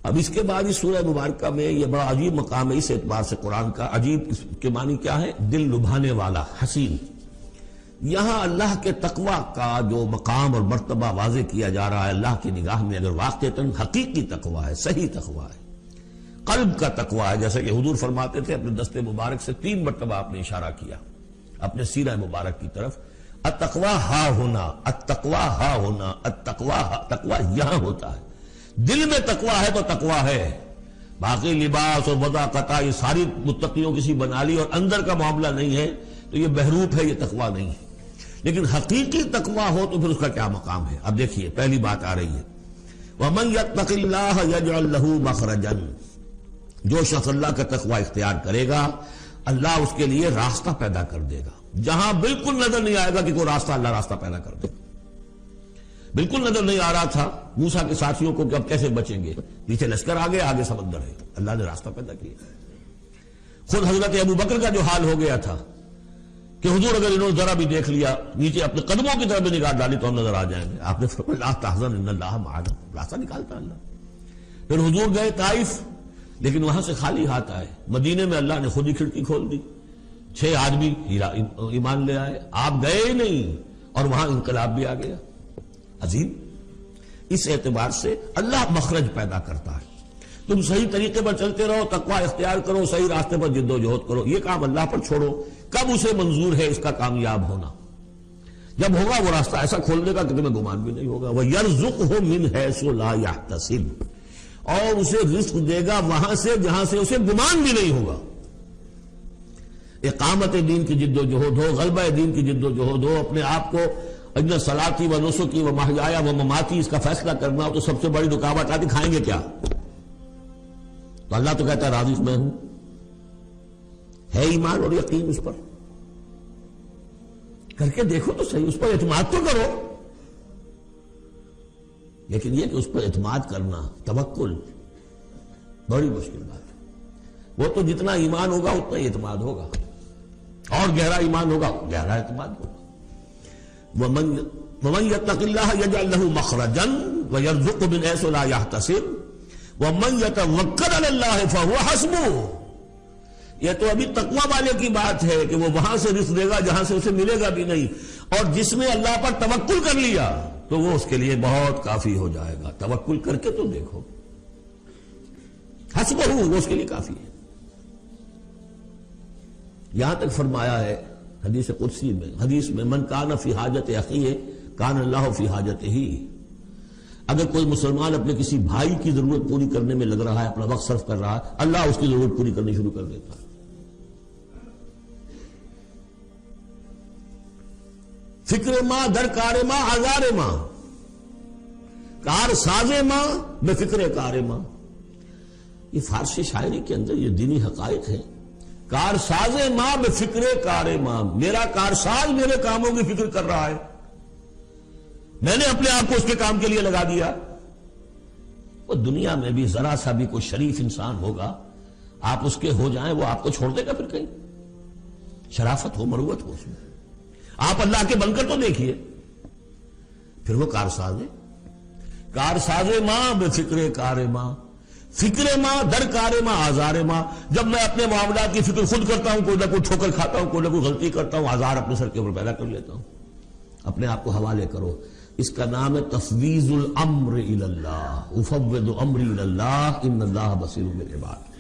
اب اس کے بعد اس سورہ مبارکہ میں یہ بڑا عجیب مقام ہے اس اعتبار سے قرآن کا. عجیب اس کے معنی کیا ہے؟ دل لبھانے والا، حسین. یہاں اللہ کے تقوی کا جو مقام اور مرتبہ واضح کیا جا رہا ہے اللہ کی نگاہ میں، اگر واقعتاً حقیقی تقوی ہے، صحیح تقوی ہے، قلب کا تقوی ہے، جیسا کہ حضور فرماتے تھے اپنے دست مبارک سے 3 مرتبہ آپ نے اشارہ کیا اپنے سیرہ مبارک کی طرف. التقوی ہا ہونا، التقوی ہا ہونا، تقوی یہاں ہوتا ہے. دل میں تقوی ہے تو تقوی ہے. باقی لباس اور وضاقت یہ ساری متقیوں کسی بنا لی اور اندر کا معاملہ نہیں ہے تو یہ بہروپ ہے، یہ تقوی نہیں ہے. لیکن حقیقی تقوی ہو تو پھر اس کا کیا مقام ہے؟ اب دیکھیے پہلی بات آ رہی ہے، وَمَن يَتَّقِ اللَّهَ يَجْعَلْ لَهُ مَخْرَجًا. جو شخص اللہ کا تقوی اختیار کرے گا اللہ اس کے لیے راستہ پیدا کر دے گا. جہاں بالکل نظر نہیں آئے گا کہ کوئی راستہ، اللہ راستہ پیدا کر دے گا. بالکل نظر نہیں آ رہا تھا موسیٰ کے ساتھیوں کو کہ اب کیسے بچیں گے، پیچھے لشکر آگے، آگے سمندر ہے، اللہ نے راستہ پیدا کیا. خود حضرت ابو بکر کا جو حال ہو گیا تھا کہ حضور اگر انہوں نے ذرا بھی دیکھ لیا، نیچے اپنے قدموں کی طرف بھی نگاہ ڈالی تو ہم نظر آ جائیں گے. آپ نے فرمایا لا تحزن ان اللہ معنا، راستہ نکالتا اللہ. پھر حضور گئے طائف، لیکن وہاں سے خالی ہاتھ آئے. مدینے میں اللہ نے خود ہی کھڑکی کھول دی، 6 آدمی ایمان لے آئے. آپ گئے ہی نہیں اور وہاں انقلاب بھی آ گیا. عظیم. اس اعتبار سے اللہ مخرج پیدا کرتا ہے. تم صحیح طریقے پر چلتے رہو، تقوی اختیار کرو، صحیح راستے پر جد و جہد کرو. یہ کام اللہ پر چھوڑو. کب اسے منظور ہے اس کا کامیاب ہونا؟ جب ہوگا وہ راستہ ایسا کھول دے گا کہ تمہیں گمان بھی نہیں ہوگا. وَيَرْزُقْهُ مِنْ حَيْثُ لَا يَحْتَسِبُ، اور اسے رزق دے گا وہاں سے جہاں سے اسے گمان بھی نہیں ہوگا. اقامت دین کی جد و جہد ہو، غلبہ دین کی جد و جہد ہو، اپنے آپ کو اجن صلاتی و نسکی و محیایا و مماتی اس کا فیصلہ کرنا ہو تو سب سے بڑی رکاوٹ آتی کھائیں گے کیا؟ تو اللہ تو کہتا ہے راضی میں ہوں. ہے ایمان اور یقین اس پر؟ کر کے دیکھو تو صحیح، اس پر اعتماد تو کرو. لیکن یہ کہ اس پر اعتماد کرنا، توکل، بڑی مشکل بات ہے. وہ تو جتنا ایمان ہوگا اتنا ہی اعتماد ہوگا، اور گہرا ایمان ہوگا گہرا اعتماد ہوگا. وَمَن يَتَّقِ اللَّهَ يَجْعَلْ لَهُ مَخْرَجًا وَيَرْزُقْهُ مِنْ حَيْثُ لَا يَحْتَسِبُ وَمَن يَتَوَكَّلْ عَلَى اللَّهِ فَهُوَ حَسْبُهُ. یہ تو ابھی تقوی والے کی بات ہے کہ وہ وہاں سے رزق دے گا جہاں سے اسے ملے گا بھی نہیں، اور جس نے اللہ پر توکل کر لیا تو وہ اس کے لیے بہت کافی ہو جائے گا. توکل کر کے تو دیکھو، حسبہ وہ اس کے لیے کافی ہے. یہاں تک فرمایا ہے حدیث قدسی میں، حدیث میں من کان فی حاجت اخیہ کان اللہ فی حاجتہ. اگر کوئی مسلمان اپنے کسی بھائی کی ضرورت پوری کرنے میں لگ رہا ہے، اپنا وقت صرف کر رہا ہے، اللہ اس کی ضرورت پوری کرنی شروع کر دیتا ہے. فکر ماں در کار ماں آزار ماں، کار ساز ماں بے فکر کار ماں. یہ فارسی شاعری کے اندر یہ دینی حقائق ہے. کار ساز ماں بے فکر کار ماں، میرا کارساز میرے کاموں کی فکر کر رہا ہے، میں نے اپنے آپ کو اس کے کام کے لیے لگا دیا. وہ دنیا میں بھی ذرا سا بھی کوئی شریف انسان ہوگا، آپ اس کے ہو جائیں وہ آپ کو چھوڑ دے گا پھر کہیں؟ شرافت ہو، مروت ہو اس میں. آپ اللہ کے بن کر تو دیکھیے. پھر وہ کارساز ہے. کارساز ماں بے فکر کار ماں، فکر ماں در کار ماں آزار ماں. جب میں اپنے معاملات کی فکر خود کرتا ہوں، کوئی نہ کوئی ٹھوکر کھاتا ہوں، کوئی نہ کوئی غلطی کرتا ہوں، آزار اپنے سر کے اوپر پیدا کر لیتا ہوں. اپنے آپ کو حوالے کرو. اس کا نام ہے تفویض الامر الی اللہ. افوض امری الی اللہ ان اللہ بصیر بالعباد.